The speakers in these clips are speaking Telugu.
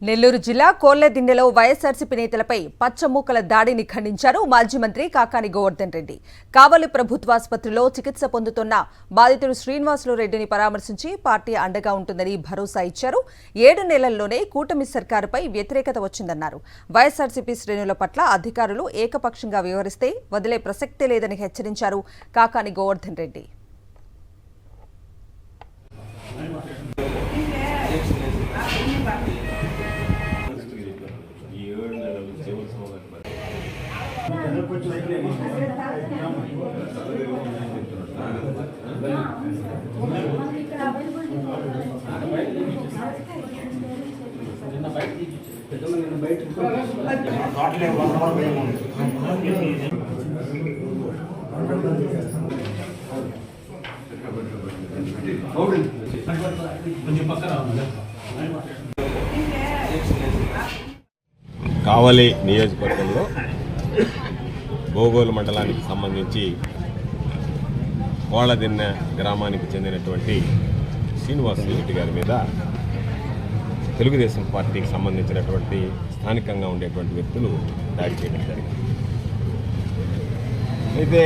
నెల్లూరు జిల్లా కోళ్లదిన్నెలో వైఎస్ఆర్సీపీ నేతలపై పచ్చమూకల దాడిని ఖండించారు మాజీ మంత్రి కాకాని గోవర్ధన్ రెడ్డి. కావలి ప్రభుత్వాసుపత్రిలో చికిత్స పొందుతున్న బాధితుడు శ్రీనివాసులు రెడ్డిని పరామర్శించి పార్టీ అండగా ఉంటుందని భరోసా ఇచ్చారు. 7 నెలల్లోనే కూటమి సర్కారుపై వ్యతిరేకత వచ్చిందన్నారు. వైఎస్ఆర్సీపీ శ్రేణుల పట్ల అధికారులు ఏకపక్షంగా వ్యవహరిస్తే వదిలే ప్రసక్తే లేదని హెచ్చరించారు కాకాని గోవర్ధన్ రెడ్డి. కావలి నియోజకవర్గంలో బోగోలు మండలానికి సంబంధించి కోళ్లదిన్నె గ్రామానికి చెందినటువంటి శ్రీనివాసులు రెడ్డి గారి మీద తెలుగుదేశం పార్టీకి సంబంధించినటువంటి స్థానికంగా ఉండేటువంటి వ్యక్తులు దాడి చేయడం జరిగింది. అయితే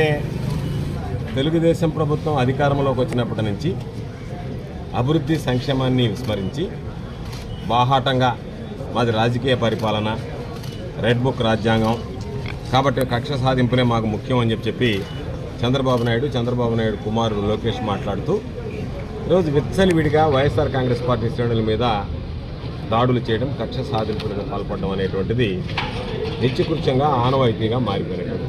తెలుగుదేశం ప్రభుత్వం అధికారంలోకి వచ్చినప్పటి నుంచి అభివృద్ధి సంక్షేమాన్ని విస్మరించి బాహాటంగా మాది రాజకీయ పరిపాలన, రెడ్ బుక్ రాజ్యాంగం కాబట్టి కక్ష సాధింపులే మాకు ముఖ్యం అని చెప్పి చంద్రబాబు నాయుడు కుమారుడు లోకేష్ మాట్లాడుతూ ఈరోజు విచ్చలవిడిగా వైఎస్ఆర్ కాంగ్రెస్ పార్టీ శ్రేణుల మీద దాడులు చేయడం, కక్ష సాధింపులకు పాల్పడడం అనేటువంటిది నిత్యకృత్యంగా ఆనవాయితీగా మారిపోయినటువంటి